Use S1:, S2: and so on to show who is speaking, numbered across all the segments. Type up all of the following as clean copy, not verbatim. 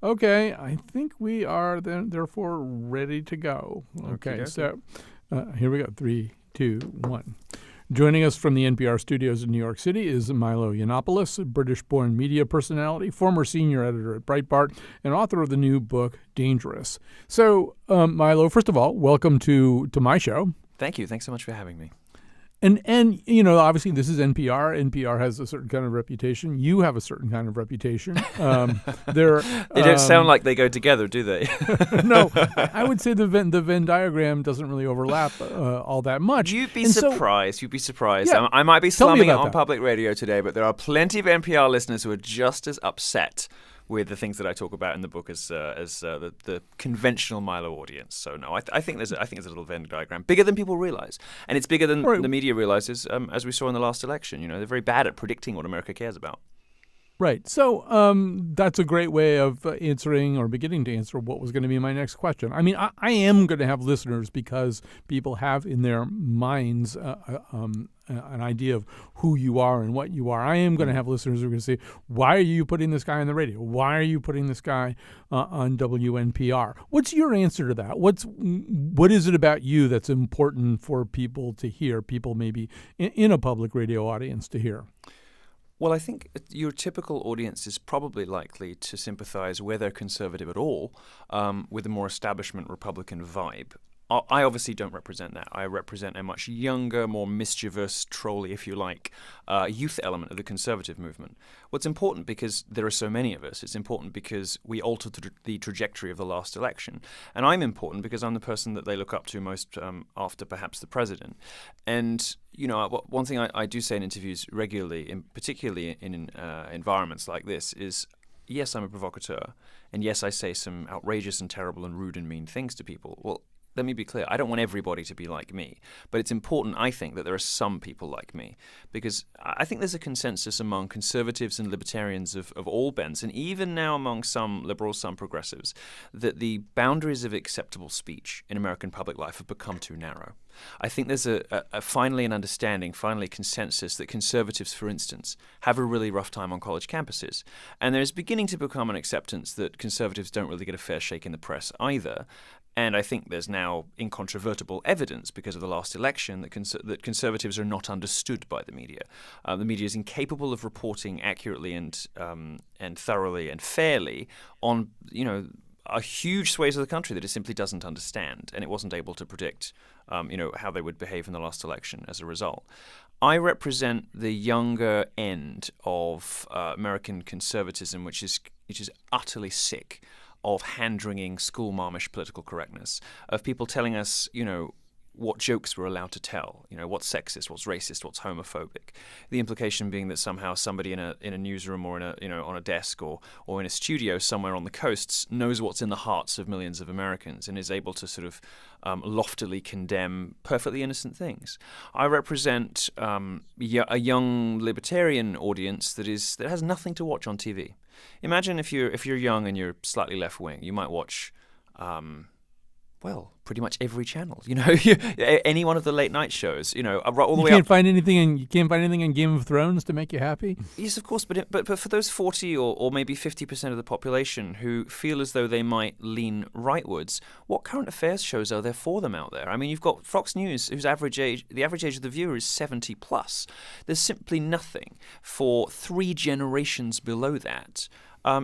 S1: Okay, I think we are then therefore ready to go. Okay,
S2: Okey-dokey.
S1: so here we go. 3, 2, 1. Joining us from the NPR studios in New York City is Milo Yiannopoulos, a British-born media personality, former senior editor at Breitbart, and author of the new book, Dangerous. So, Milo, first of all, welcome to my show.
S2: Thank you. Thanks so much for having me.
S1: And you know, obviously, this is NPR. NPR has a certain kind of reputation. You have a certain kind of reputation.
S2: They don't sound like they go together, do they?
S1: No, I would say the Venn diagram doesn't really overlap all that much.
S2: You'd be surprised. You'd be surprised.
S1: Yeah,
S2: I might be
S1: tell me
S2: slumming it
S1: about
S2: on
S1: that.
S2: public radio today, but there are plenty of NPR listeners who are just as upset with the things that I talk about in the book as the conventional Milo audience. So no, I think there's a little Venn diagram bigger than people realize, and it's bigger than the media realizes. As we saw in the last election, you know, they're very bad at predicting what America cares about.
S1: Right. So that's a great way of answering or beginning to answer what was going to be my next question. I mean, I am going to have listeners because people have in their minds an idea of who you are and what you are. I am going to have listeners who are going to say, why are you putting this guy on the radio? Why are you putting this guy on WNPR? What's your answer to that? What is it about you that's important for people to hear, people maybe in a public radio audience to hear?
S2: Well, I think your typical audience is probably likely to sympathize, where they're conservative at all, with a more establishment Republican vibe. I obviously don't represent that. I represent a much younger, more mischievous, trolly, if you like, youth element of the conservative movement. What's important, because there are so many of us, it's important because we altered the trajectory of the last election. And I'm important because I'm the person that they look up to most after perhaps the president. And, you know, one thing I do say in interviews regularly, particularly in environments like this, is yes, I'm a provocateur. And yes, I say some outrageous and terrible and rude and mean things to people. Well, let me be clear. I don't want everybody to be like me. But it's important, I think, that there are some people like me. Because I think there's a consensus among conservatives and libertarians of all bents, and even now among some liberals, some progressives, that the boundaries of acceptable speech in American public life have become too narrow. I think there's finally an understanding, finally consensus that conservatives, for instance, have a really rough time on college campuses. And there's beginning to become an acceptance that conservatives don't really get a fair shake in the press either. And I think there's now incontrovertible evidence because of the last election that conservatives are not understood by the media. The media is incapable of reporting accurately and thoroughly and fairly on, you know, a huge swathes of the country that it simply doesn't understand, and it wasn't able to predict, how they would behave in the last election as a result. I represent the younger end of American conservatism, which is utterly sick of hand-wringing, schoolmarmish political correctness, of people telling us, you know, what jokes we're allowed to tell, you know, what's sexist, what's racist, what's homophobic. The implication being that somehow somebody in a newsroom or on a desk or in a studio somewhere on the coasts knows what's in the hearts of millions of Americans and is able to sort of loftily condemn perfectly innocent things. I represent a young libertarian audience that has nothing to watch on TV. Imagine if you're young and you're slightly left wing, you might watch pretty much every channel. You know, any one of the late night shows. You know, all the way up.
S1: You can't find anything in Game of Thrones to make you happy.
S2: Yes, of course, but for those 40 or maybe 50% of the population who feel as though they might lean rightwards, what current affairs shows are there for them out there? I mean, you've got Fox News, whose the average age of the viewer is 70 plus. There's simply nothing for 3 generations below that.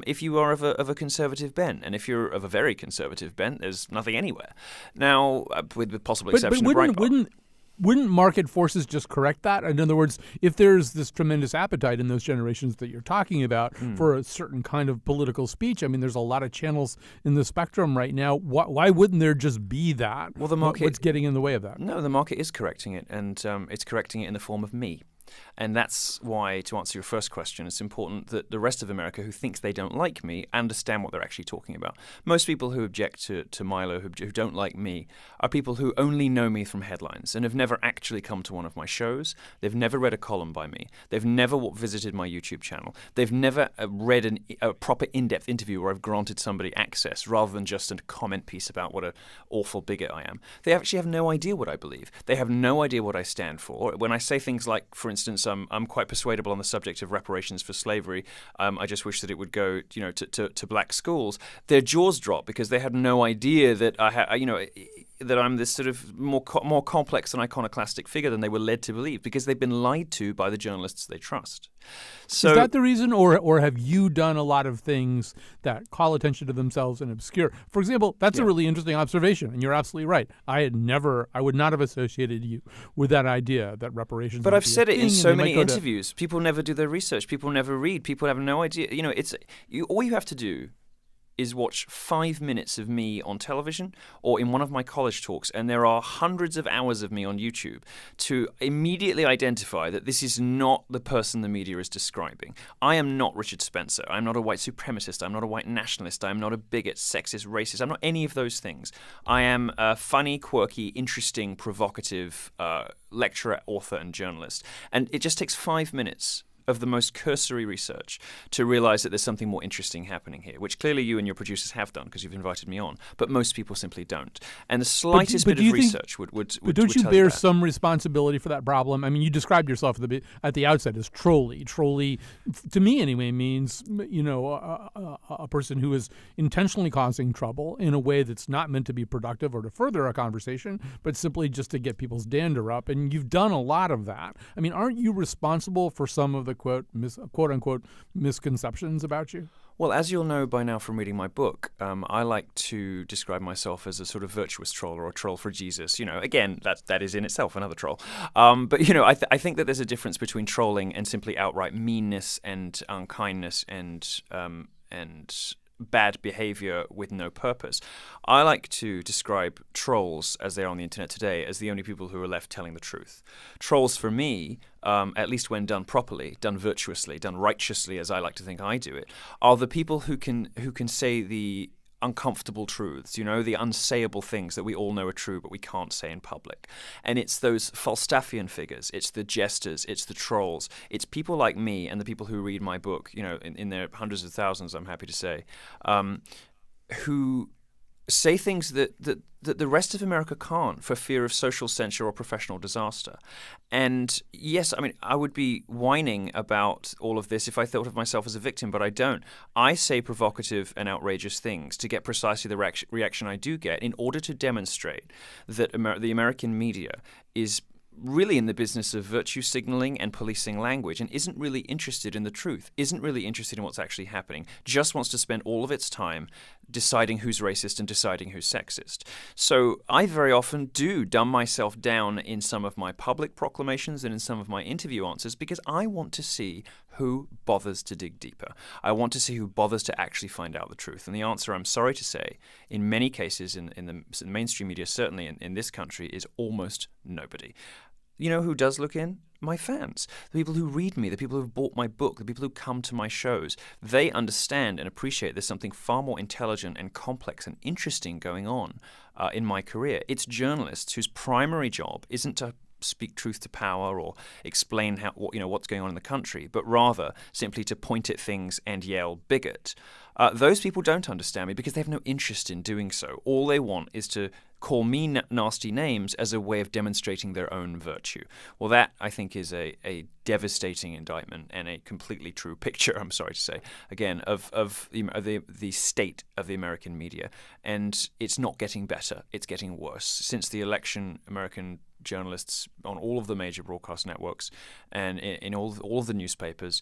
S2: If you are of a conservative bent, and if you're of a very conservative bent, there's nothing anywhere. Now, with the possible exception of Breitbart.
S1: Wouldn't market forces just correct that? In other words, if there's this tremendous appetite in those generations that you're talking about for a certain kind of political speech, I mean, there's a lot of channels in the spectrum right now. Why wouldn't there just be that?
S2: Well, the market,
S1: what's getting in the way of that?
S2: No, the market is correcting it, and it's correcting it in the form of me. And that's why, to answer your first question, it's important that the rest of America who thinks they don't like me understand what they're actually talking about. Most people who object to Milo, who don't like me, are people who only know me from headlines and have never actually come to one of my shows. They've never read a column by me. They've never visited my YouTube channel. They've never read a proper in-depth interview where I've granted somebody access rather than just a comment piece about what an awful bigot I am. They actually have no idea what I believe. They have no idea what I stand for. When I say things like, for instance, instance, I'm quite persuadable on the subject of reparations for slavery. I just wish that it would go, to black schools. Their jaws drop because they had no idea that that I'm this sort of more complex and iconoclastic figure than they were led to believe, because they've been lied to by the journalists they trust. So,
S1: is that the reason, or have you done a lot of things that call attention to themselves and obscure? For example, that's a really interesting observation, and you're absolutely right. I would not have associated you with that idea that reparations.
S2: But I've said it in so many interviews. People never do their research. People never read. People have no idea. All you have to do is watch 5 minutes of me on television or in one of my college talks, and there are hundreds of hours of me on YouTube, to immediately identify that this is not the person the media is describing. I am not Richard Spencer. I'm not a white supremacist. I'm not a white nationalist. I'm not a bigot, sexist, racist. I'm not any of those things. I am a funny, quirky, interesting, provocative lecturer, author, and journalist. And it just takes 5 minutes of the most cursory research to realize that there's something more interesting happening here, which clearly you and your producers have done because you've invited me on, but most people simply don't. And the slightest bit of research would
S1: But don't you bear some responsibility for that problem? I mean, you described yourself at the outset as trolly. Trolly, to me anyway, means a person who is intentionally causing trouble in a way that's not meant to be productive or to further a conversation, but simply just to get people's dander up. And you've done a lot of that. I mean, aren't you responsible for some of the quote unquote misconceptions about you?
S2: Well, as you'll know by now from reading my book, I like to describe myself as a sort of virtuous troll, or a troll for Jesus. Again, that is in itself another troll. But I think that there's a difference between trolling and simply outright meanness and unkindness and bad behavior with no purpose. I like to describe trolls, as they are on the internet today, as the only people who are left telling the truth. Trolls, for me, at least when done properly, done virtuously, done righteously, as I like to think I do it, are the people who can say the uncomfortable truths, the unsayable things that we all know are true but we can't say in public. And it's those Falstaffian figures, it's the jesters, it's the trolls, it's people like me and the people who read my book, in their hundreds of thousands, I'm happy to say, who say things that the rest of America can't for fear of social censure or professional disaster. And yes, I mean, I would be whining about all of this if I thought of myself as a victim, but I don't. I say provocative and outrageous things to get precisely the reaction I do get, in order to demonstrate that the American media is really in the business of virtue signaling and policing language, and isn't really interested in the truth, isn't really interested in what's actually happening, just wants to spend all of its time deciding who's racist and deciding who's sexist. So I very often do dumb myself down in some of my public proclamations and in some of my interview answers, because I want to see who bothers to dig deeper. I want to see who bothers to actually find out the truth. And the answer, I'm sorry to say, in many cases in the mainstream media, certainly in this country, is almost nobody. You know who does look in? My fans, the people who read me, the people who've bought my book, the people who come to my shows. They understand and appreciate there's something far more intelligent and complex and interesting going on in my career. It's journalists whose primary job isn't to speak truth to power or explain what's going on in the country, but rather simply to point at things and yell bigot. Those people don't understand me because they have no interest in doing so. All they want is to call me nasty names as a way of demonstrating their own virtue. Well, that, I think, is a devastating indictment and a completely true picture, I'm sorry to say, again, of the state of the American media. And it's not getting better. It's getting worse. Since the election, American journalists on all of the major broadcast networks and in all of the newspapers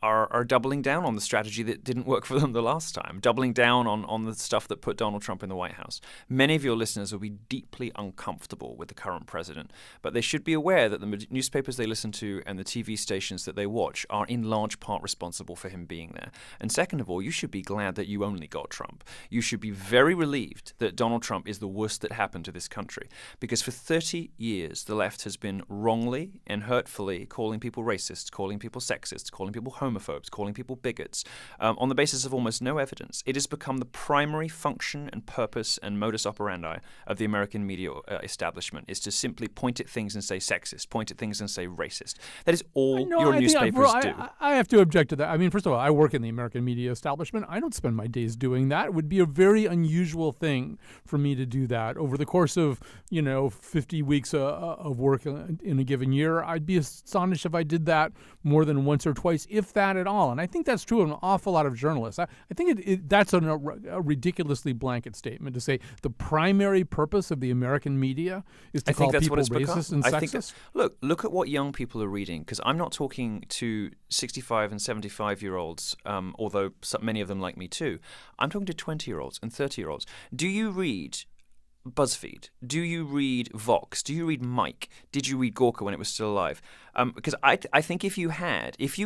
S2: are doubling down on the strategy that didn't work for them the last time, doubling down on the stuff that put Donald Trump in the White House. Many of your listeners will be deeply uncomfortable with the current president, but they should be aware that the newspapers they listen to and the TV stations that they watch are in large part responsible for him being there. And second of all, you should be glad that you only got Trump. You should be very relieved that Donald Trump is the worst that happened to this country, because for 30 years, the left has been wrongly and hurtfully calling people racists, calling people sexists, calling people homophobes, calling people bigots, on the basis of almost no evidence. It has become the primary function and purpose and modus operandi of the American media establishment, is to simply point at things and say sexist, point at things and say racist. That is all your newspapers do.
S1: I have to object to that. I mean, first of all, I work in the American media establishment. I don't spend my days doing that. It would be a very unusual thing for me to do that over the course of, 50 weeks weeks of work in a given year. I'd be astonished if I did that more than once or twice, if that at all. And I think that's true of an awful lot of journalists. I think that's a ridiculously blanket statement to say the primary purpose of the American media is to call people racist and sexist.
S2: Look at what young people are reading, because I'm not talking to 65 and 75-year-olds, although many of them like me too. I'm talking to 20-year-olds and 30-year-olds. Do you read BuzzFeed? Do you read Vox? Do you read Mike? Did you read Gawker when it was still alive? Because I think if you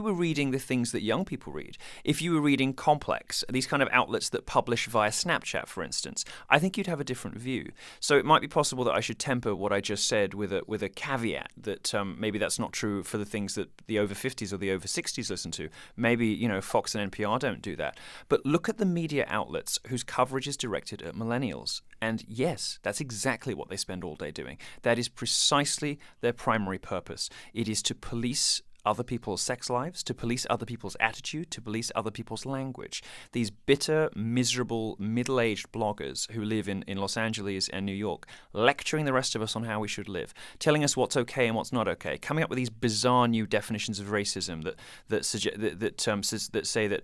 S2: were reading the things that young people read, if you were reading Complex, these kind of outlets that publish via Snapchat, for instance, I think you'd have a different view. So it might be possible that I should temper what I just said with a caveat that maybe that's not true for the things that the over 50s or the over 60s listen to. Maybe, Fox and NPR don't do that. But look at the media outlets whose coverage is directed at millennials. And yes, that's exactly what they spend all day doing. That is precisely their primary purpose. It is to police other people's sex lives, to police other people's attitude, to police other people's language. These bitter, miserable, middle-aged bloggers who live in Los Angeles and New York, lecturing the rest of us on how we should live, telling us what's okay and what's not okay, coming up with these bizarre new definitions of racism that say that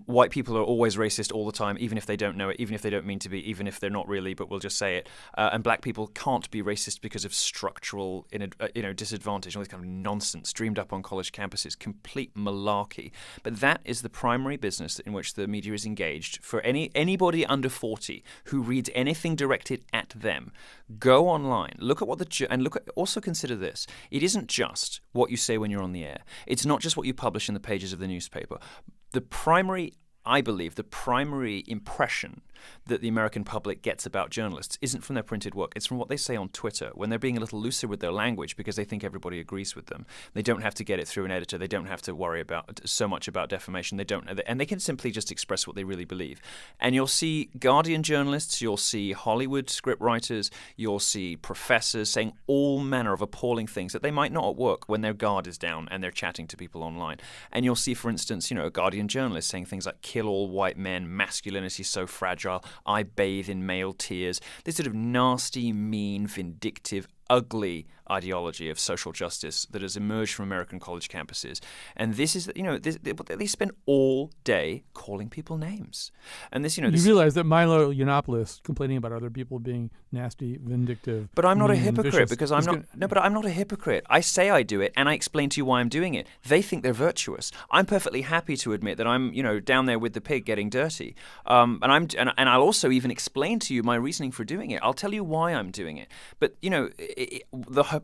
S2: white people are always racist all the time, even if they don't know it, even if they don't mean to be, even if they're not really, but we'll just say it. And black people can't be racist because of structural disadvantage, all this kind of nonsense dreamed up on college campuses, complete malarkey. But that is the primary business in which the media is engaged. For anybody under 40 who reads anything directed at them, go online, look at also consider this. It isn't just what you say when you're on the air. It's not just what you publish in the pages of the newspaper. I believe the primary impression that the American public gets about journalists isn't from their printed work. It's from what they say on Twitter when they're being a little looser with their language because they think everybody agrees with them. They don't have to get it through an editor. They don't have to worry about so much about defamation. And they can simply just express what they really believe. And you'll see Guardian journalists, you'll see Hollywood scriptwriters, you'll see professors saying all manner of appalling things that they might not at work when their guard is down and they're chatting to people online. And you'll see, for instance, a Guardian journalist saying things like "kill all white men, masculinity so fragile, I bathe in male tears." This sort of nasty, mean, vindictive, ugly ideology of social justice that has emerged from American college campuses. And this is, they spend all day calling people names. And this,
S1: You realize that Milo Yiannopoulos complaining about other people being nasty, vindictive.
S2: But I'm not a hypocrite
S1: vicious,
S2: because I'm not. No, but I'm not a hypocrite. I say I do it, and I explain to you why I'm doing it. They think they're virtuous. I'm perfectly happy to admit that I'm, down there with the pig getting dirty. And I'll also even explain to you my reasoning for doing it. I'll tell you why I'm doing it. But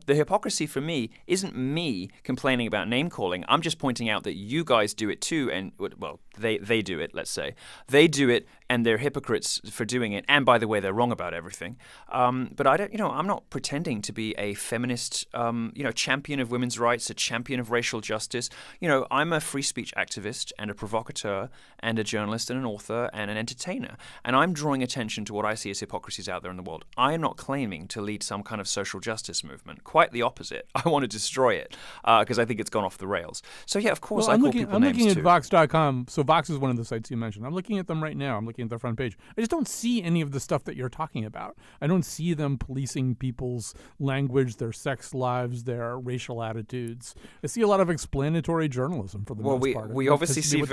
S2: the hypocrisy for me isn't me complaining about name calling. I'm just pointing out that you guys do it too, and they do it. Let's say they do it, and they're hypocrites for doing it. And by the way, they're wrong about everything. But I don't. I'm not pretending to be a feminist, champion of women's rights, a champion of racial justice. I'm a free speech activist and a provocateur and a journalist and an author and an entertainer. And I'm drawing attention to what I see as hypocrisies out there in the world. I am not claiming to lead some kind of social justice movement. Quite the opposite. I want to destroy it because I think it's gone off the rails. So yeah, of course, I call people names too.
S1: I'm looking at Vox.com. So Vox is one of the sites you mentioned. I'm looking at them right now. I'm looking at the front page. I just don't see any of the stuff that you're talking about. I don't see them policing people's language, their sex lives, their racial attitudes. I see a lot of explanatory journalism for the most part.
S2: We obviously see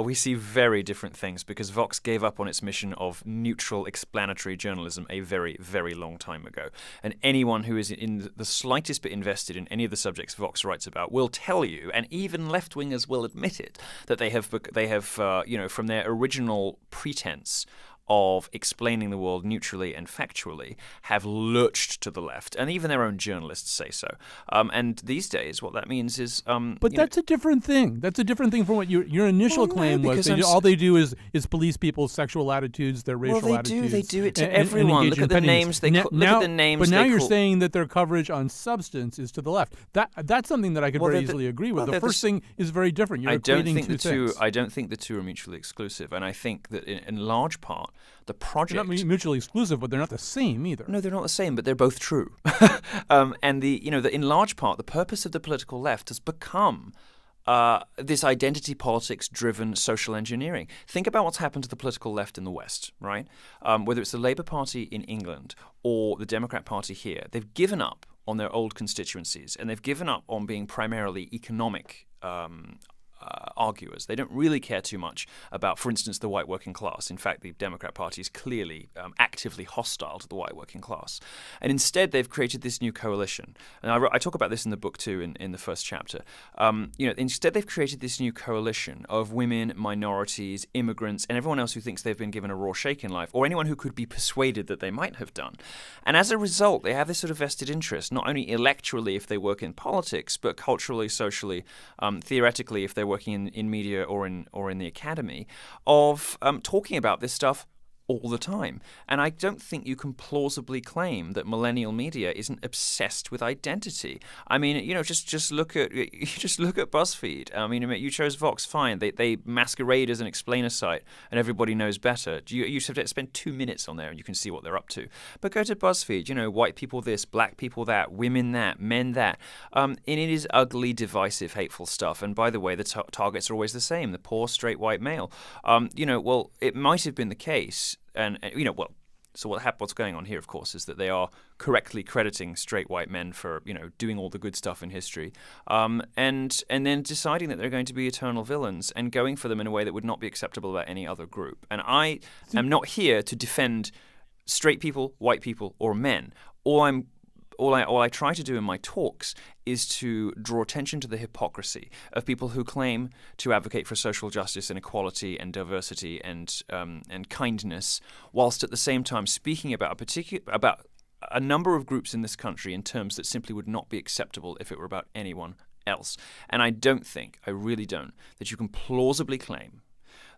S2: we see very different things because Vox gave up on its mission of neutral explanatory journalism a very, very long time ago. And anyone who is in the slightest bit invested in any of the subjects Vox writes about will tell you, and even left-wingers will admit it, that they have from their original pretense of explaining the world neutrally and factually have lurched to the left, and even their own journalists say so. And these days, what that means is,
S1: but that's a different thing. That's a different thing from what your initial claim was. All they do is police people's sexual attitudes, their racial attitudes.
S2: They do it to everyone. Look at the names they call.
S1: But now you're saying that their coverage on substance is to the left. That's something that I could very easily agree with. The first thing is very different. You're equating two things.
S2: I don't think the two are mutually exclusive, and I think that in large part, the project...
S1: They're not mutually exclusive, but they're not the same either.
S2: No, they're not the same, but they're both true. And in large part, the purpose of the political left has become this identity politics-driven social engineering. Think about what's happened to the political left in the West, right? Whether it's the Labour Party in England or the Democrat Party here, they've given up on their old constituencies, and they've given up on being primarily economic arguers. They don't really care too much about, for instance, the white working class. In fact, the Democrat Party is clearly actively hostile to the white working class. And instead, they've created this new coalition. And I talk about this in the book too, in the first chapter. Instead, they've created this new coalition of women, minorities, immigrants, and everyone else who thinks they've been given a raw shake in life, or anyone who could be persuaded that they might have done. And as a result, they have this sort of vested interest, not only electorally if they work in politics, but culturally, socially, theoretically if they're working in media or in the academy, of talking about this stuff all the time. And I don't think you can plausibly claim that millennial media isn't obsessed with identity. I mean, just look at BuzzFeed. I mean, you chose Vox, fine. They masquerade as an explainer site, and everybody knows better. You have to spend 2 minutes on there, and you can see what they're up to. But go to BuzzFeed. White people this, black people that, women that, men that, and it is ugly, divisive, hateful stuff. And by the way, the targets are always the same: the poor, straight, white male. Well, it might have been the case. So what's going on here, of course, is that they are correctly crediting straight white men for, doing all the good stuff in history, and then deciding that they're going to be eternal villains and going for them in a way that would not be acceptable about any other group. And I am not here to defend straight people, white people, or men. All I try to do in my talks is to draw attention to the hypocrisy of people who claim to advocate for social justice and equality and diversity and kindness, whilst at the same time speaking about a number of groups in this country in terms that simply would not be acceptable if it were about anyone else. And I really don't, that you can plausibly claim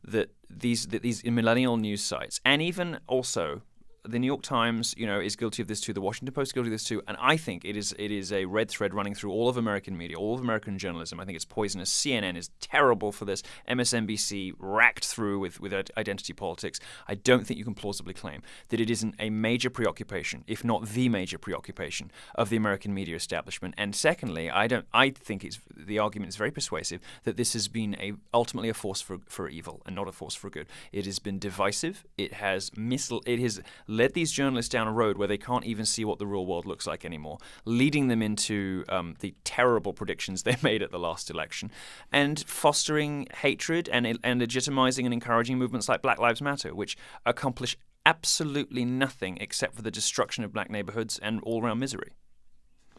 S2: that these millennial news sites, and even also the New York Times, is guilty of this too. The Washington Post is guilty of this too. And I think it is a red thread running through all of American media, all of American journalism. I think it's poisonous. CNN is terrible for this. MSNBC racked through with identity politics. I don't think you can plausibly claim that it isn't a major preoccupation, if not the major preoccupation, of the American media establishment. And secondly, I think the argument is very persuasive that this has been ultimately a force for evil and not a force for good. It has been divisive. It has led these journalists down a road where they can't even see what the real world looks like anymore, leading them into the terrible predictions they made at the last election, and fostering hatred and legitimizing and encouraging movements like Black Lives Matter, which accomplish absolutely nothing except for the destruction of black neighborhoods and all-around misery.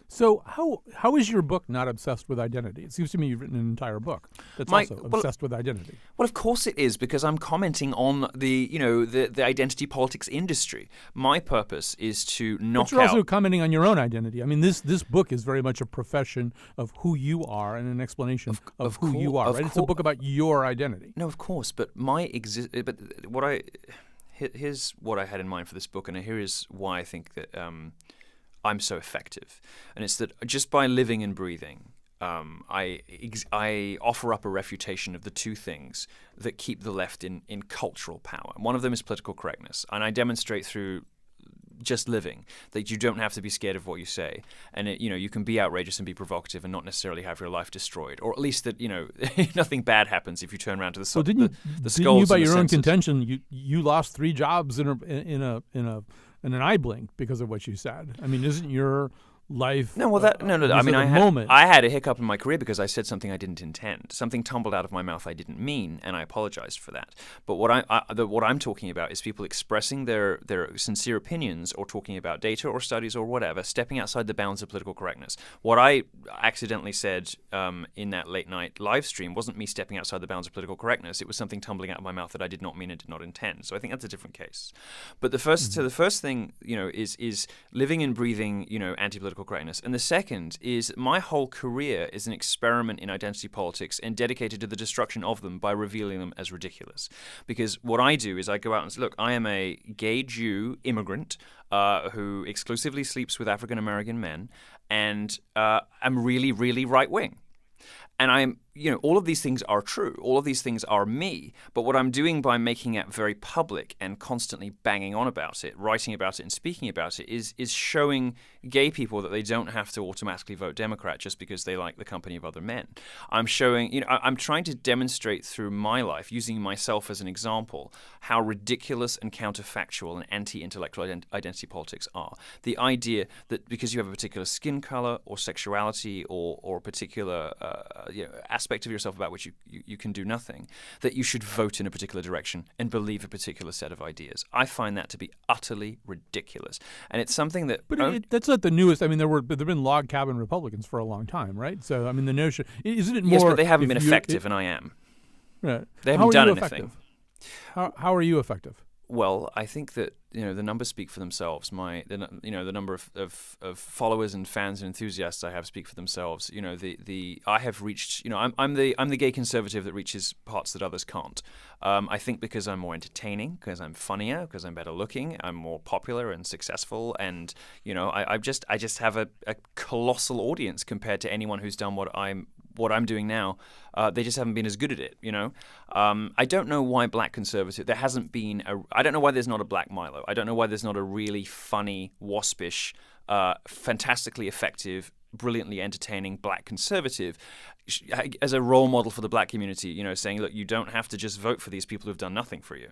S1: So how is your book not obsessed with identity? It seems to me you've written an entire book that's also obsessed with identity. Well,
S2: of course it is, because I'm commenting on the identity politics industry. My purpose is to knock out...
S1: But you're also commenting on your own identity. I mean, this book is very much a profession of who you are and an explanation of who you are, right? It's a book about your identity.
S2: No, of course, but here's what I had in mind for this book, and here is why I think that I'm so effective. And it's that just by living and breathing, I offer up a refutation of the two things that keep the left in cultural power. One of them is political correctness. And I demonstrate through just living that you don't have to be scared of what you say. And you can be outrageous and be provocative and not necessarily have your life destroyed. Or at least that, nothing bad happens if you turn around to the skulls.
S1: Didn't you, by your own contention, you lost 3 jobs in an eye blink because of what you said? I mean, isn't your life?
S2: No, well, I mean, I had a hiccup in my career because I said something I didn't intend. Something tumbled out of my mouth I didn't mean, and I apologized for that. But what I'm talking about is people expressing their sincere opinions, or talking about data or studies or whatever, stepping outside the bounds of political correctness. What I accidentally said in that late night live stream wasn't me stepping outside the bounds of political correctness. It was something tumbling out of my mouth that I did not mean and did not intend. So I think that's a different case. But the first thing is living and breathing anti-political correctness. And the second is my whole career is an experiment in identity politics and dedicated to the destruction of them by revealing them as ridiculous. Because what I do is I go out and say, look, I am a gay Jew immigrant who exclusively sleeps with African American men, and I'm really, really right-wing. And I'm all of these things are true. All of these things are me. But what I'm doing by making it very public and constantly banging on about it, writing about it and speaking about it is showing gay people that they don't have to automatically vote Democrat just because they like the company of other men. I'm showing, I'm trying to demonstrate through my life, using myself as an example, how ridiculous and counterfactual and anti-intellectual identity politics are. The idea that because you have a particular skin color or sexuality or a particular aspect of yourself about which you can do nothing, that you should vote in a particular direction and believe a particular set of ideas. I find that to be utterly ridiculous, and it's something that.
S1: But that's not the newest. I mean, there've been log cabin Republicans for a long time, right? So I mean, the notion isn't it more?
S2: Yes, but they haven't been effective, and I am.
S1: Right.
S2: They haven't done anything.
S1: Effective? How are you effective?
S2: Well, I think that the numbers speak for themselves. The number of followers and fans and enthusiasts I have speak for themselves. I have reached. I'm the gay conservative that reaches parts that others can't. I think because I'm more entertaining, because I'm funnier, because I'm better looking, I'm more popular and successful, and I just have a colossal audience compared to anyone who's done what I'm doing now. They just haven't been as good at it, I don't know why black conservative. There hasn't been I don't know why there's not a black Milo. I don't know why there's not a really funny, waspish, fantastically effective, brilliantly entertaining black conservative as a role model for the black community, saying, look, you don't have to just vote for these people who've done nothing for you.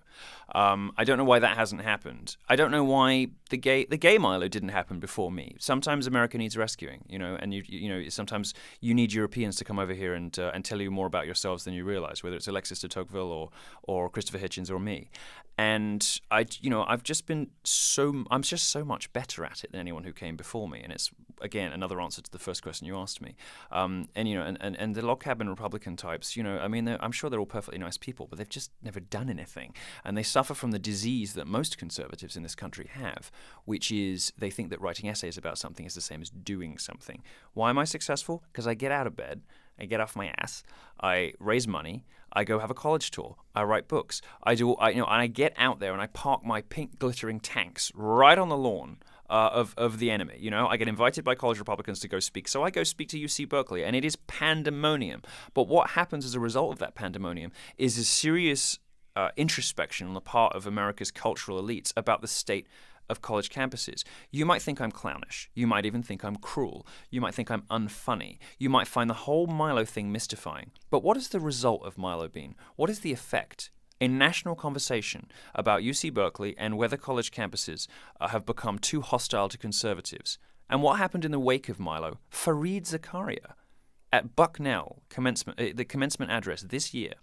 S2: I don't know why that hasn't happened. I don't know why the gay Milo didn't happen before me. Sometimes America needs rescuing, and sometimes you need Europeans to come over here and tell you more about yourselves than you realize, whether it's Alexis de Tocqueville or Christopher Hitchens or me. And I'm just so much better at it than anyone who came before me. And it's, again, another answer to the first question you asked me. And the log cabin Republican types, I'm sure they're all perfectly nice people, but they've just never done anything. And they suffer from the disease that most conservatives in this country have, which is they think that writing essays about something is the same as doing something. Why am I successful? Because I get out of bed, I get off my ass, I raise money, I go have a college tour, I write books, and I get out there and I park my pink glittering tanks right on the lawn of the enemy. I get invited by college Republicans to go speak. So I go speak to UC Berkeley, and it is pandemonium. But what happens as a result of that pandemonium is a serious introspection on the part of America's cultural elites about the state of college campuses. You might think I'm clownish. You might even think I'm cruel. You might think I'm unfunny. You might find the whole Milo thing mystifying. But what has the result of Milo been? What is the effect? A national conversation about UC Berkeley and whether college campuses have become too hostile to conservatives. And what happened in the wake of Milo? Fareed Zakaria at Bucknell the commencement address this year.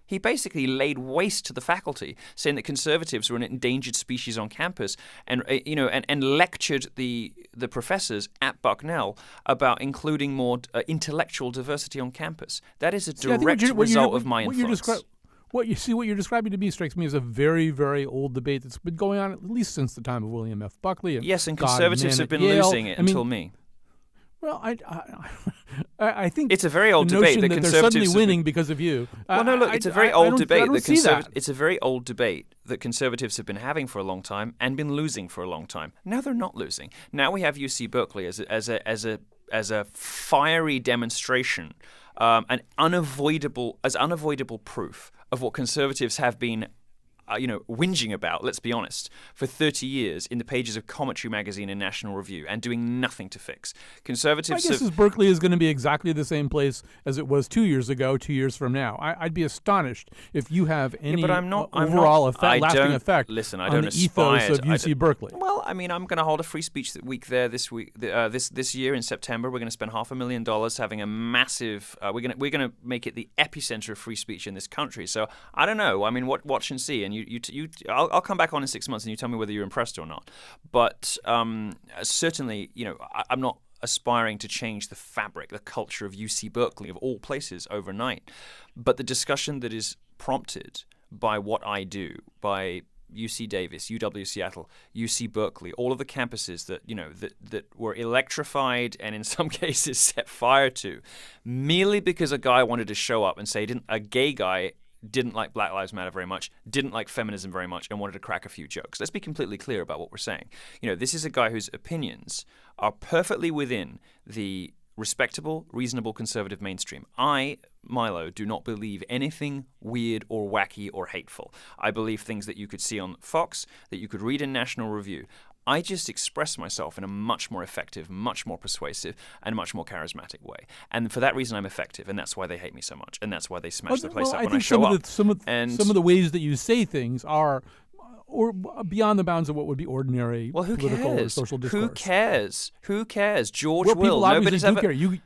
S2: He basically laid waste to the faculty, saying that conservatives were an endangered species on campus, and lectured the professors at Bucknell about including more intellectual diversity on campus. That is a direct result of my influence.
S1: What you're describing to me strikes me as a very, very old debate that's been going on at least since the time of William F. Buckley. And
S2: yes, and conservatives have been losing it until me.
S1: Well, I think
S2: it's a very old debate that
S1: they're suddenly winning because of you.
S2: Well, no, look, it's a very old debate. It's a very old debate that conservatives have been having for a long time and been losing for a long time. Now they're not losing. Now we have UC Berkeley as a fiery demonstration, an unavoidable proof of what conservatives have been whinging about, let's be honest, for 30 years in the pages of Commentary Magazine and National Review and doing nothing to fix. Conservatives.
S1: My guess is Berkeley is going to be exactly the same place as it was 2 years ago, 2 years from now. I'd be astonished if you have any lasting effect on the ethos of UC Berkeley.
S2: Well, I mean, I'm going to hold a free speech week there this year in September. We're going to spend $500,000 having a massive. We're going to make it the epicenter of free speech in this country. So I don't know. I mean, watch and see. And I'll come back on in 6 months and you tell me whether you're impressed or not. But certainly, I'm not aspiring to change the fabric, the culture of UC Berkeley, of all places, overnight. But the discussion that is prompted by what I do, by UC Davis, UW Seattle, UC Berkeley, all of the campuses that were electrified and in some cases set fire to, merely because a guy wanted to show up and say a gay guy didn't like Black Lives Matter very much, didn't like feminism very much, and wanted to crack a few jokes. Let's be completely clear about what we're saying. This is a guy whose opinions are perfectly within the respectable, reasonable, conservative mainstream. I, Milo, do not believe anything weird or wacky or hateful. I believe things that you could see on Fox, that you could read in National Review. I just express myself in a much more effective, much more persuasive, and much more charismatic way. And for that reason, I'm effective, and that's why they hate me so much, and that's why they smash the place up when I show up.
S1: Some of the ways that you say things are or beyond the bounds of what would be ordinary political or social discourse.
S2: Who cares? George
S1: well,
S2: will.
S1: People obviously
S2: Nobody's
S1: do
S2: ever.
S1: Care. You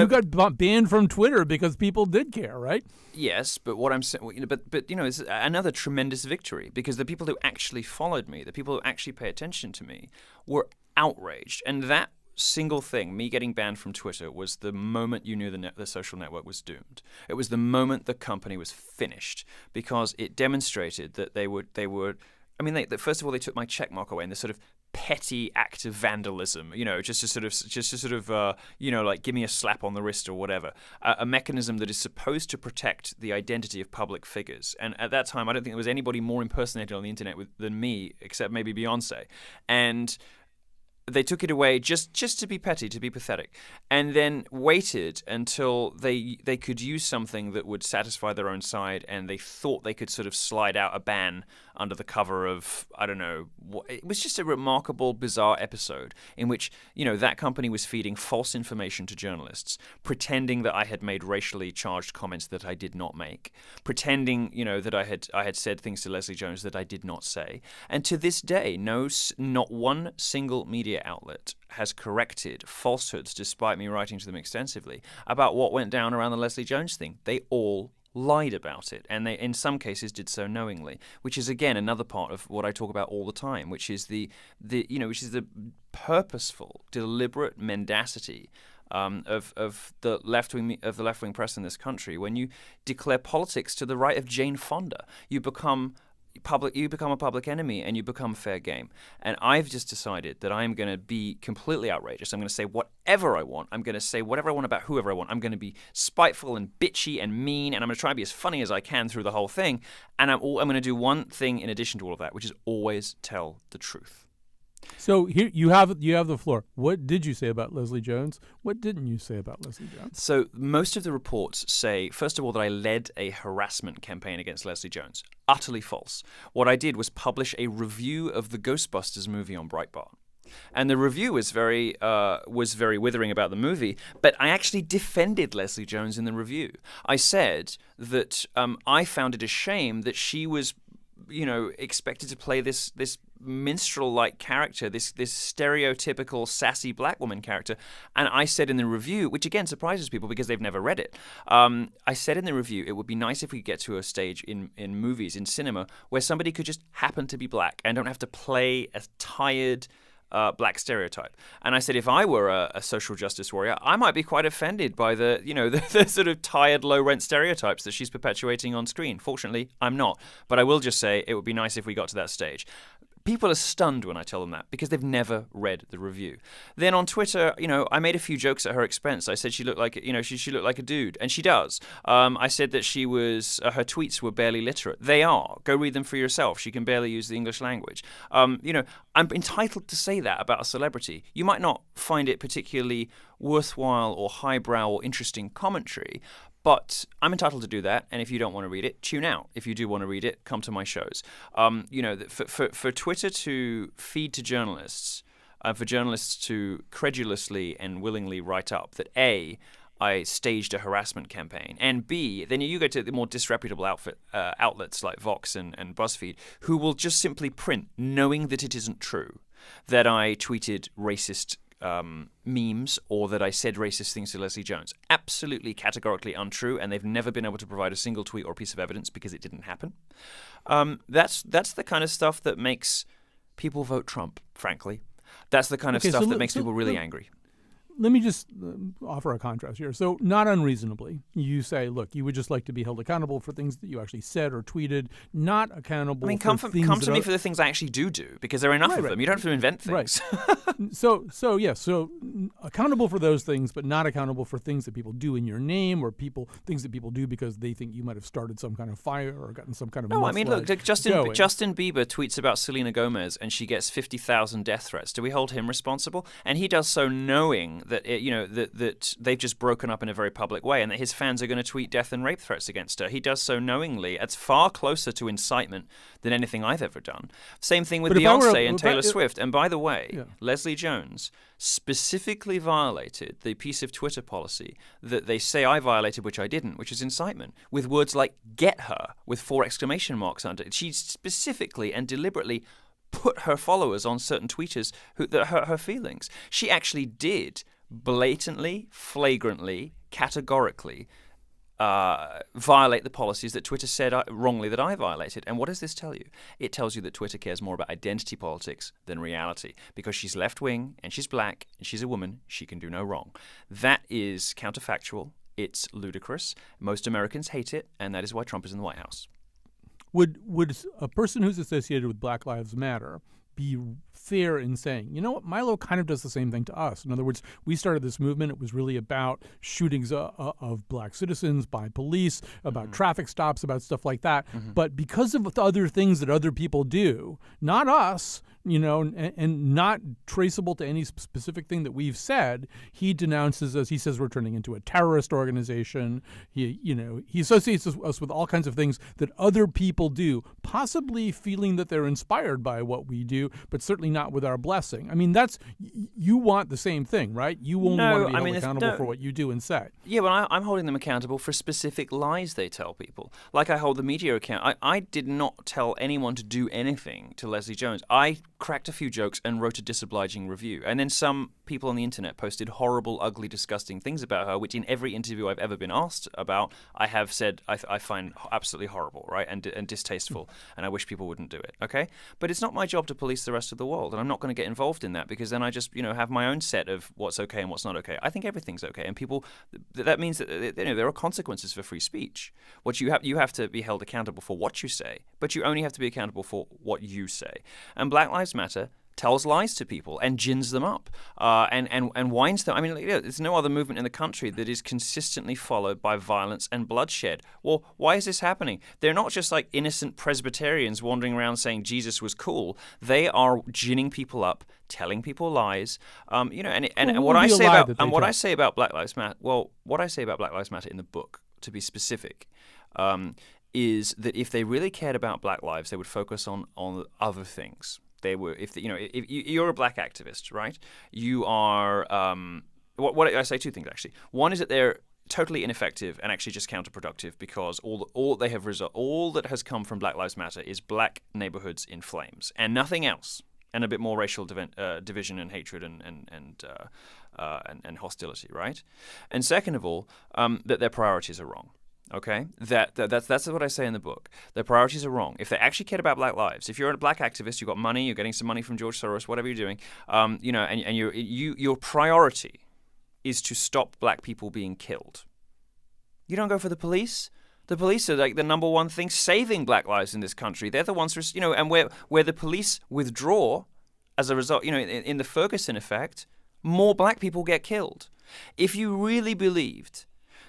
S1: got banned from Twitter because people did care, right?
S2: Yes, but what I'm saying, it's another tremendous victory because the people who actually followed me, the people who actually pay attention to me, were outraged, and that single thing, me getting banned from Twitter, was the moment you knew the social network was doomed. It was the moment the company was finished because it demonstrated that they would. I mean, first of all, they took my check mark away in this sort of petty act of vandalism, just to sort of, like give me a slap on the wrist or whatever, a mechanism that is supposed to protect the identity of public figures. And at that time, I don't think there was anybody more impersonated on the internet than me, except maybe Beyonce. And they took it away just to be petty, to be pathetic, and then waited until they could use something that would satisfy their own side, and they thought they could sort of slide out a ban under the cover of, I don't know, it was just a remarkable, bizarre episode in which, that company was feeding false information to journalists, pretending that I had made racially charged comments that I did not make, pretending, that I had said things to Leslie Jones that I did not say. And to this day, not one single media outlet has corrected falsehoods, despite me writing to them extensively, about what went down around the Leslie Jones thing. They all lied about it, and they in some cases did so knowingly, which is again another part of what I talk about all the time, which is the purposeful, deliberate mendacity of the left wing press in this country. When you declare politics to the right of Jane Fonda, you become a public enemy, and you become fair game. And I've just decided that I'm going to be completely outrageous. I'm going to say whatever I want. I'm going to say whatever I want about whoever I want. I'm going to be spiteful and bitchy and mean, and I'm going to try and be as funny as I can through the whole thing. And I'm going to do one thing in addition to all of that, which is always tell the truth.
S1: So here you have the floor. What did you say about Leslie Jones? What didn't you say about Leslie Jones?
S2: So most of the reports say, first of all, that I led a harassment campaign against Leslie Jones. Utterly false. What I did was publish a review of the Ghostbusters movie on Breitbart. And the review was very withering about the movie, but I actually defended Leslie Jones in the review. I said that I found it a shame that she was expected to play this minstrel-like character, this stereotypical sassy black woman character. And I said in the review, which again surprises people because they've never read it, I said in the review, it would be nice if we get to a stage in movies, in cinema, where somebody could just happen to be black and don't have to play a tired black stereotype. And I said, if I were a social justice warrior, I might be quite offended by the sort of tired, low-rent stereotypes that she's perpetuating on screen. Fortunately, I'm not. But I will just say it would be nice if we got to that stage. People are stunned when I tell them that because they've never read the review. Then on Twitter, I made a few jokes at her expense. I said she looked like, she looked like a dude, and she does. I said that she was, her tweets were barely literate. They are. Go read them for yourself. She can barely use the English language. I'm entitled to say that about a celebrity. You might not find it particularly worthwhile or highbrow or interesting commentary, but I'm entitled to do that, and if you don't want to read it, tune out. If you do want to read it, come to my shows. For Twitter to feed to journalists, for journalists to credulously and willingly write up that A, I staged a harassment campaign, and B, then you go to the more disreputable outlets like Vox and BuzzFeed, who will just simply print, knowing that it isn't true, that I tweeted racist memes or that I said racist things to Leslie Jones. Absolutely categorically untrue, and they've never been able to provide a single tweet or piece of evidence because it didn't happen. That's the kind of stuff that makes people vote Trump, frankly. That's the kind of stuff that makes people really angry.
S1: Let me just offer a contrast here. So not unreasonably, you say, look, you would just like to be held accountable for things that you actually said or tweeted, not accountable
S2: come
S1: for
S2: come to me for the things I actually do, because there are enough of them. You don't have to invent things.
S1: Right. So accountable for those things, but not accountable for things that people do in your name or things that people do because they think you might have started some kind of fire or gotten some kind of
S2: No, I mean, look, Justin Bieber tweets about Selena Gomez and she gets 50,000 death threats. Do we hold him responsible? And he does so knowing that that they've just broken up in a very public way, and that his fans are going to tweet death and rape threats against her. He does so knowingly. It's far closer to incitement than anything I've ever done. Same thing with Beyonce and Taylor Swift. And by the way, Leslie Jones specifically violated the piece of Twitter policy that they say I violated, which I didn't, which is incitement, with words like "get her" with 4 exclamation marks under it. She specifically and deliberately put her followers on certain tweeters that hurt her feelings. She actually did blatantly, flagrantly, categorically violate the policies that Twitter said wrongly that I violated. And what does this tell you? It tells you that Twitter cares more about identity politics than reality. Because she's left-wing and she's black and she's a woman, she can do no wrong. That is counterfactual. It's ludicrous. Most Americans hate it, and that is why Trump is in the White House.
S1: Would a person who's associated with Black Lives Matter be fair in saying, you know what, Milo kind of does the same thing to us? In other words, we started this movement. It was really about shootings of black citizens by police, about traffic stops, about stuff like that. But because of the other things that other people do, not us, and not traceable to any specific thing that we've said, he denounces us. He says we're turning into a terrorist organization. He associates us with all kinds of things that other people do, possibly feeling that they're inspired by what we do, but certainly not with our blessing. I mean, you want the same thing, right? You only want to be held accountable for what you do and say.
S2: Yeah, but I'm holding them accountable for specific lies they tell people. Like I hold the media account. I did not tell anyone to do anything to Leslie Jones. I cracked a few jokes and wrote a disobliging review. And then some people on the internet posted horrible, ugly, disgusting things about her, which in every interview I've ever been asked about, I have said I find absolutely horrible, right, and distasteful, and I wish people wouldn't do it, okay? But it's not my job to police the rest of the world, and I'm not going to get involved in that, because then I just, have my own set of what's okay and what's not okay. I think everything's okay, and people, that means that there are consequences for free speech. What you have to be held accountable for what you say, but you only have to be accountable for what you say. And Black Lives Matter tells lies to people and gins them up and winds them. I mean, there's no other movement in the country that is consistently followed by violence and bloodshed. Well, why is this happening? They're not just like innocent Presbyterians wandering around saying Jesus was cool. They are ginning people up, telling people lies. What I say about Black Lives Matter. Well, what I say about Black Lives Matter in the book, to be specific, is that if they really cared about Black lives, they would focus on other things. They were, if you're a black activist, right? You are. What I say two things actually. One is that they're totally ineffective and actually just counterproductive, because all that has come from Black Lives Matter is black neighborhoods in flames and nothing else, and a bit more racial division and hatred and hostility, right? And second of all, that their priorities are wrong. Okay, that's what I say in the book. Their priorities are wrong. If they actually cared about black lives, if you're a black activist, you've got money, you're getting some money from George Soros, whatever you're doing, and your priority is to stop black people being killed. You don't go for the police. The police are like the number one thing saving black lives in this country. They're the ones, and where the police withdraw as a result, in the Ferguson effect, more black people get killed. If you really believed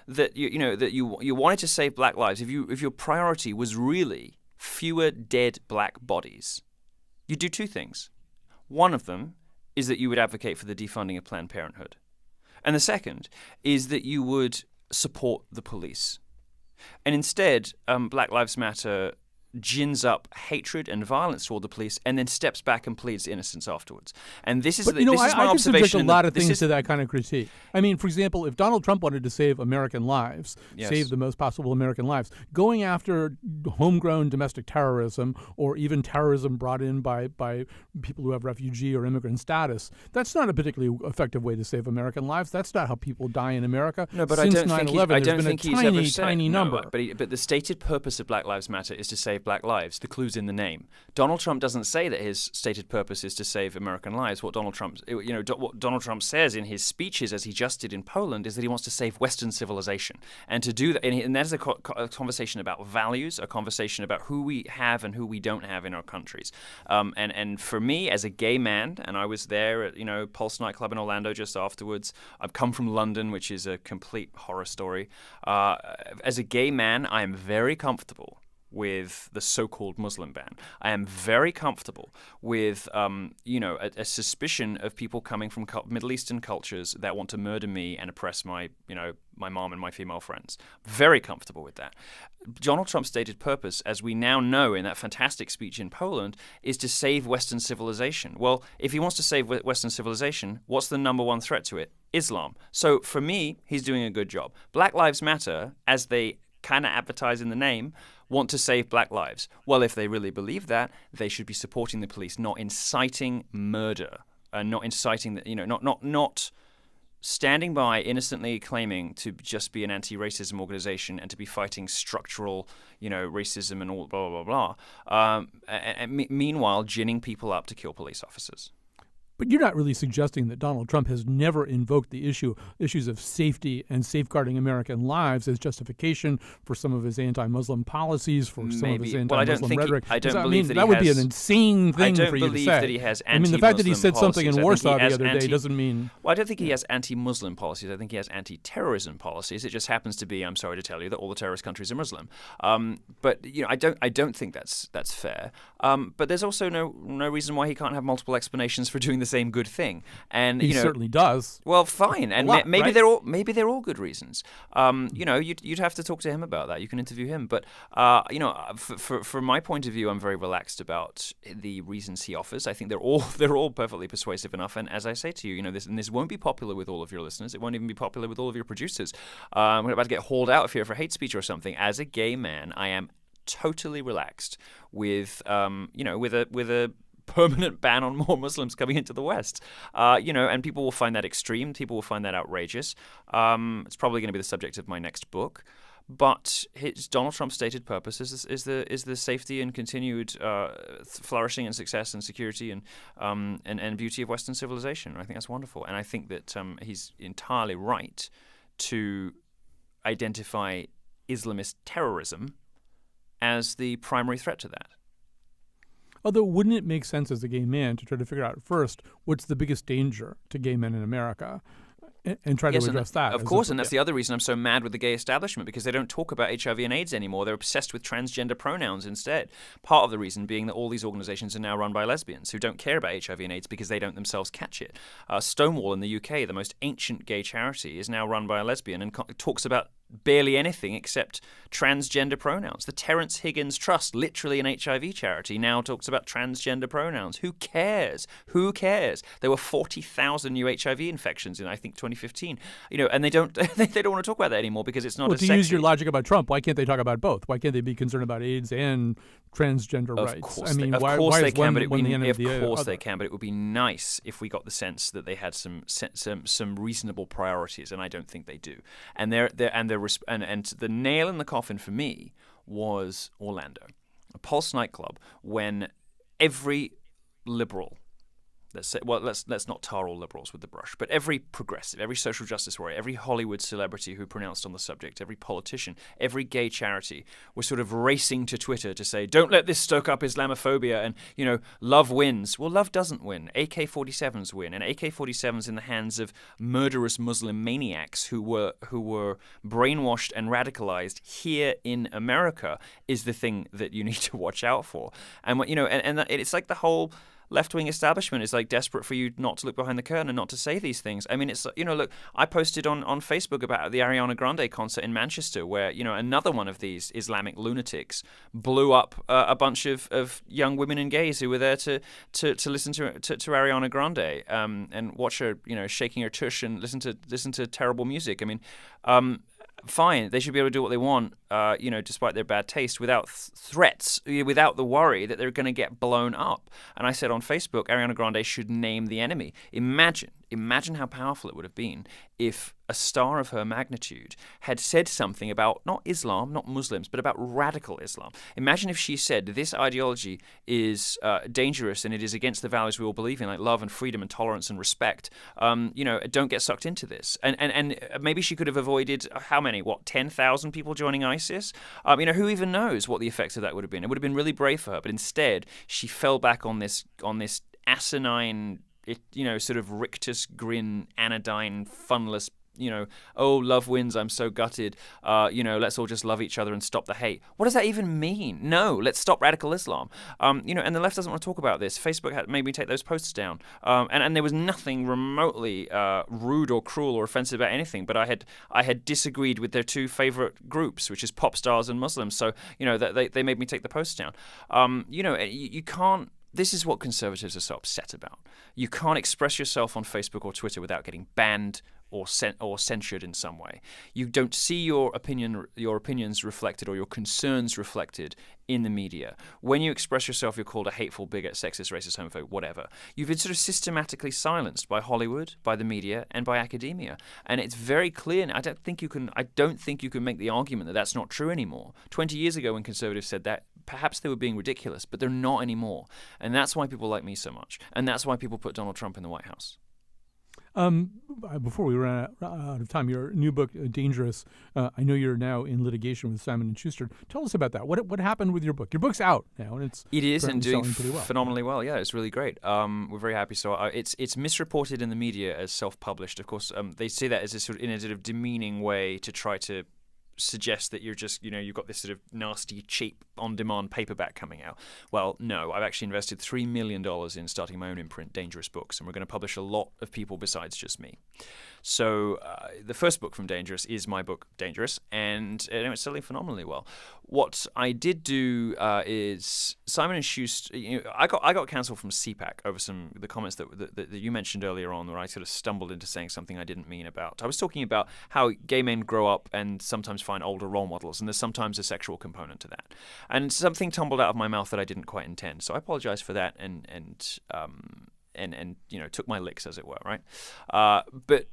S2: that you wanted to save black lives, if your priority was really fewer dead black bodies, you'd do two things. One of them is that you would advocate for the defunding of Planned Parenthood. And the second is that you would support the police. And instead, Black Lives Matter gins up hatred and violence toward the police, and then steps back and pleads innocence afterwards. And this is my observation.
S1: I can subject a lot of things to that kind of critique. I mean, for example, if Donald Trump wanted to save American lives, save the most possible American lives, going after homegrown domestic terrorism or even terrorism brought in by people who have refugee or immigrant status, that's not a particularly effective way to save American lives. That's not how people die in America.
S2: No, but
S1: since
S2: I don't
S1: 9/11,
S2: think
S1: there's been a tiny number.
S2: But the stated purpose of Black Lives Matter is to save black lives. The clue's in the name. Donald Trump doesn't say that his stated purpose is to save American lives. What Donald Trump says in his speeches, as he just did in Poland, is that he wants to save Western civilization. And to do that, and that is a conversation about values, a conversation about who we have and who we don't have in our countries. And for me, as a gay man, and I was there at Pulse nightclub in Orlando just afterwards. I've come from London, which is a complete horror story. As a gay man, I am very comfortable with the so-called Muslim ban. I am very comfortable with, a suspicion of people coming from Middle Eastern cultures that want to murder me and oppress my mom and my female friends. Very comfortable with that. Donald Trump's stated purpose, as we now know in that fantastic speech in Poland, is to save Western civilization. Well, if he wants to save Western civilization, what's the number one threat to it? Islam. So for me, he's doing a good job. Black Lives Matter, as they kind of advertise in the name, want to save black lives. Well, if they really believe that, they should be supporting the police, not inciting murder, not inciting, not standing by innocently claiming to just be an anti-racism organization and to be fighting structural, racism and all blah, blah, blah, blah. Meanwhile, ginning people up to kill police officers.
S1: But you're not really suggesting that Donald Trump has never invoked the issues of safety and safeguarding American lives as justification for some of his anti-Muslim policies, for some of his anti-Muslim rhetoric.
S2: I don't believe that
S1: would be an insane thing for you to say.
S2: I don't believe that he has anti-Muslim policies.
S1: the fact that he said something in Warsaw the other day doesn't mean...
S2: Well, I don't think he has anti-Muslim policies. I think he has anti-terrorism policies. It just happens to be, I'm sorry to tell you, that all the terrorist countries are Muslim. But I don't think that's fair. But there's also no reason why he can't have multiple explanations for doing the same good thing. And
S1: he certainly does.
S2: Well, fine, and maybe
S1: right?
S2: they're all good reasons. You'd have to talk to him about that. You can interview him, but from my point of view, I'm very relaxed about the reasons he offers. I think they're all perfectly persuasive enough. And as I say to you, this won't be popular with all of your listeners. It won't even be popular with all of your producers. We're about to get hauled out of here for hate speech or something. As a gay man, I am totally relaxed with a permanent ban on more Muslims coming into the West. And people will find that extreme. People will find that outrageous. It's probably going to be the subject of my next book. But Donald Trump's stated purpose is the safety and continued flourishing and success and security and beauty of Western civilization. I think that's wonderful. And I think that he's entirely right to identify Islamist terrorism as the primary threat to that.
S1: Although, wouldn't it make sense as a gay man to try to figure out first what's the biggest danger to gay men in America and try to address that?
S2: Of course, and that's the other reason I'm so mad with the gay establishment, because they don't talk about HIV and AIDS anymore. They're obsessed with transgender pronouns instead. Part of the reason being that all these organizations are now run by lesbians who don't care about HIV and AIDS because they don't themselves catch it. Stonewall in the UK, the most ancient gay charity, is now run by a lesbian and talks about barely anything except transgender pronouns. The Terence Higgins Trust, literally an HIV charity, now talks about transgender pronouns. Who cares? Who cares? There were 40,000 new HIV infections in, I think, 2015. And they don't they don't want to talk about that anymore because it's not as sexy.
S1: To use your logic about Trump, why can't they talk about both? Why can't they be concerned about AIDS and transgender rights?
S2: Of course they can, but it would be nice if we got the sense that they had some reasonable priorities, and I don't think they do. And the nail in the coffin for me was Orlando, a Pulse nightclub, when every liberal, let's not tar all liberals with the brush, but every progressive, every social justice warrior, every Hollywood celebrity who pronounced on the subject, every politician, every gay charity was sort of racing to Twitter to say, don't let this stoke up Islamophobia, and, love wins. Well, love doesn't win. AK-47s win, and AK-47s in the hands of murderous Muslim maniacs who were brainwashed and radicalized here in America is the thing that you need to watch out for. And, and it's like the whole left-wing establishment is like desperate for you not to look behind the curtain and not to say these things. I mean, it's, look, I posted on Facebook about the Ariana Grande concert in Manchester where, another one of these Islamic lunatics blew up a bunch of young women and gays who were there to listen to Ariana Grande and watch her, shaking her tush and listen to terrible music. I mean, fine, they should be able to do what they want, despite their bad taste, without threats, without the worry that they're going to get blown up. And I said on Facebook, Ariana Grande should name the enemy. Imagine how powerful it would have been if a star of her magnitude had said something about not Islam, not Muslims, but about radical Islam. Imagine if she said this ideology is dangerous and it is against the values we all believe in, like love and freedom and tolerance and respect. Don't get sucked into this. And maybe she could have avoided 10,000 people joining ISIS? Who even knows what the effects of that would have been? It would have been really brave for her, but instead she fell back on this asinine, sort of rictus grin, anodyne, funless, oh, love wins, I'm so gutted, let's all just love each other and stop the hate. What does that even mean? No, let's stop radical Islam. And the left doesn't want to talk about this. Facebook made me take those posts down. And there was nothing remotely rude or cruel or offensive about anything, but I had disagreed with their two favorite groups, which is pop stars and Muslims. So, they made me take the posts down. You can't. This is what conservatives are so upset about. You can't express yourself on Facebook or Twitter without getting banned or censured in some way. You don't see your opinions reflected or your concerns reflected in the media. When you express yourself, you're called a hateful bigot, sexist, racist, homophobe, whatever. You've been sort of systematically silenced by Hollywood, by the media, and by academia. And it's very clear. And I don't think you can make the argument that that's not true anymore. 20 years ago, when conservatives said that, perhaps they were being ridiculous, but they're not anymore. And that's why people like me so much. And that's why people put Donald Trump in the White House.
S1: Before we run out of time, your new book, Dangerous, I know you're now in litigation with Simon & Schuster. Tell us about that. What happened with your book? Your book's out now, and
S2: it is and doing
S1: pretty well.
S2: Phenomenally well. Yeah, it's really great. We're very happy. So it's misreported in the media as self-published. Of course, they say that as in a sort of demeaning way to try to suggest that you're just, you've got this sort of nasty, cheap, on-demand paperback coming out. Well, no, I've actually invested $3 million in starting my own imprint, Dangerous Books, and we're going to publish a lot of people besides just me. So the first book from Dangerous is my book, Dangerous, and it's selling phenomenally well. What I did do is Simon & Schuster, I got cancelled from CPAC over the comments that you mentioned earlier on, where I sort of stumbled into saying something I didn't mean about. I was talking about how gay men grow up and sometimes find older role models, and there's sometimes a sexual component to that. And something tumbled out of my mouth that I didn't quite intend. So I apologize for that and took my licks, as it were, right? But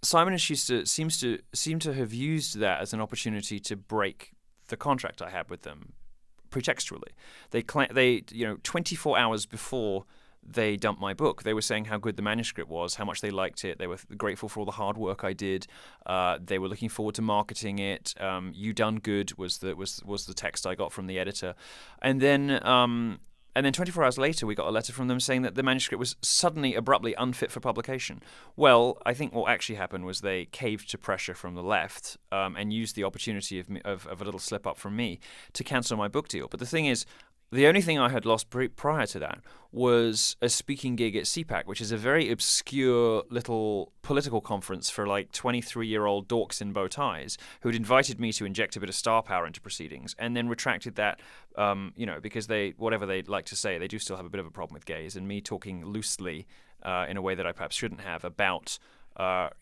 S2: Simon & Schuster seem to have used that as an opportunity to break the contract I had with them pretextually. They 24 hours before they dumped my book, they were saying how good the manuscript was, how much they liked it. They were grateful for all the hard work I did. They were looking forward to marketing it. "You done good" was the text I got from the editor, and then 24 hours later, we got a letter from them saying that the manuscript was suddenly, abruptly unfit for publication. Well, I think what actually happened was they caved to pressure from the left and used the opportunity of a little slip up from me to cancel my book deal. But the thing is, the only thing I had lost prior to that was a speaking gig at CPAC, which is a very obscure little political conference for like 23-year-old dorks in bow ties who'd invited me to inject a bit of star power into proceedings and then retracted that, because whatever they like to say, they do still have a bit of a problem with gays, and me talking loosely in a way that I perhaps shouldn't have about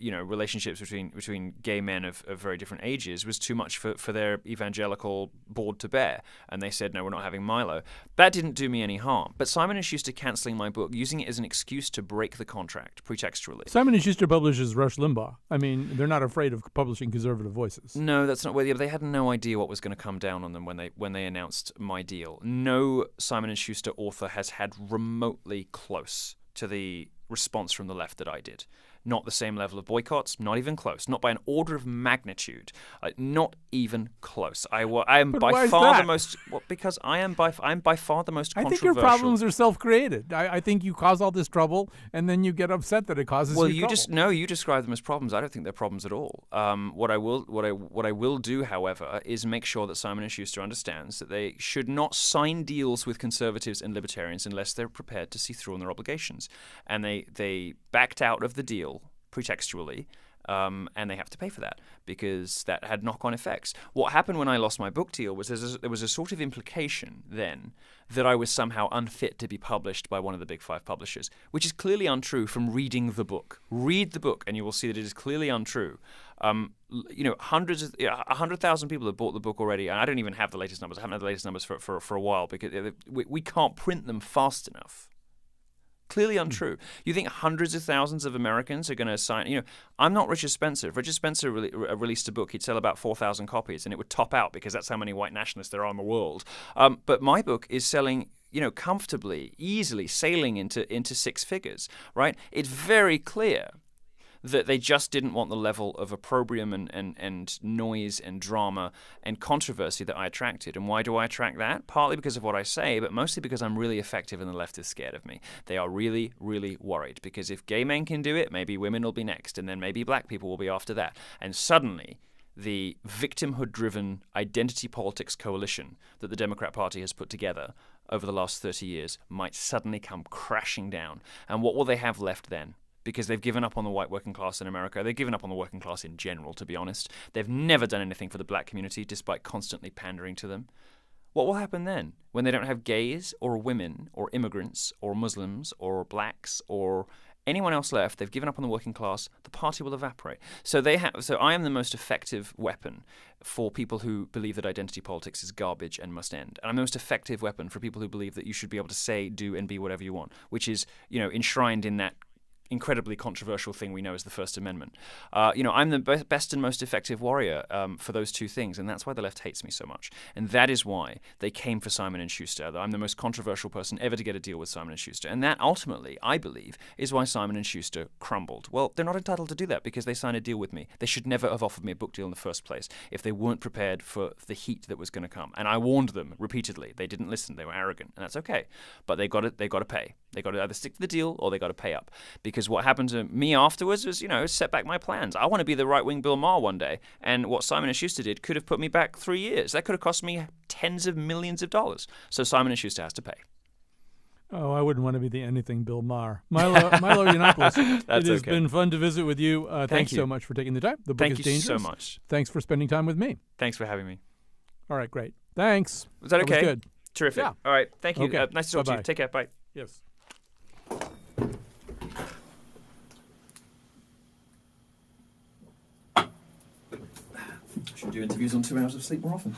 S2: relationships between gay men of very different ages was too much for their evangelical board to bear. And they said, no, we're not having Milo. That didn't do me any harm. But Simon & Schuster cancelling my book, using it as an excuse to break the contract pretextually.
S1: Simon & Schuster publishes Rush Limbaugh. I mean, they're not afraid of publishing conservative voices.
S2: No, that's not where they had no idea what was going to come down on them when they announced my deal. No Simon & Schuster author has had remotely close to the response from the left that I did. Not the same level of boycotts, not even close, not by an order of magnitude, not even close. I am
S1: but
S2: by far the most because I'm by far the most controversial.
S1: I think your problems are self-created. I think you cause all this trouble, and then you get upset that it causes you trouble.
S2: You describe them as problems. I don't think they're problems at all. What I will do, however, is make sure that Simon & Schuster understands that they should not sign deals with conservatives and libertarians unless they're prepared to see through on their obligations. And they backed out of the deal pretextually, and they have to pay for that because that had knock-on effects. What happened when I lost my book deal was there was a sort of implication then that I was somehow unfit to be published by one of the big five publishers, which is clearly untrue from reading the book. Read the book and you will see that it is clearly untrue. 100,000 people have bought the book already, and I don't even have the latest numbers. I haven't had the latest numbers for a while because we can't print them fast enough. Clearly untrue. You think hundreds of thousands of Americans are going to sign? I'm not Richard Spencer. If Richard Spencer released a book, he'd sell about 4,000 copies, and it would top out because that's how many white nationalists there are in the world. But my book is selling, comfortably, easily, sailing into six figures. Right? It's very clear that they just didn't want the level of opprobrium and noise and drama and controversy that I attracted. And why do I attract that? Partly because of what I say, but mostly because I'm really effective and the left is scared of me. They are really, really worried, because if gay men can do it, maybe women will be next, and then maybe black people will be after that. And suddenly, the victimhood-driven identity politics coalition that the Democrat Party has put together over the last 30 years might suddenly come crashing down. And what will they have left then? Because they've given up on the white working class in America. They've given up on the working class in general, to be honest. They've never done anything for the black community, despite constantly pandering to them. What will happen then when they don't have gays or women or immigrants or Muslims or blacks or anyone else left? They've given up on the working class. The party will evaporate. So I am the most effective weapon for people who believe that identity politics is garbage and must end. And I'm the most effective weapon for people who believe that you should be able to say, do, and be whatever you want, which is, enshrined in that incredibly controversial thing we know as the First Amendment. I'm the best and most effective warrior for those two things, and that's why the left hates me so much. And that is why they came for Simon & Schuster. I'm the most controversial person ever to get a deal with Simon & Schuster. And that ultimately, I believe, is why Simon & Schuster crumbled. Well, they're not entitled to do that because they signed a deal with me. They should never have offered me a book deal in the first place if they weren't prepared for the heat that was going to come. And I warned them repeatedly. They didn't listen. They were arrogant, and that's okay. But they got to pay. They got to either stick to the deal or they got to pay up. Because what happened to me afterwards was, set back my plans. I want to be the right-wing Bill Maher one day. And what Simon & Schuster did could have put me back 3 years. That could have cost me tens of millions of dollars. So Simon & Schuster has to pay.
S1: Oh, I wouldn't want to be the anything Bill Maher. Milo Yiannopoulos, it has been fun to visit with you. Thanks so much for taking the time. The book is dangerous.
S2: Thank you so much.
S1: Thanks for spending time with me.
S2: Thanks for having me.
S1: All right, great. Thanks.
S2: Was that okay?
S1: Was good.
S2: Terrific.
S1: Yeah.
S2: All right, thank you.
S1: Okay.
S2: Nice to talk
S1: Bye-bye.
S2: to you. Take care. Bye.
S1: Yes.
S2: I should do interviews on 2 hours of sleep more often.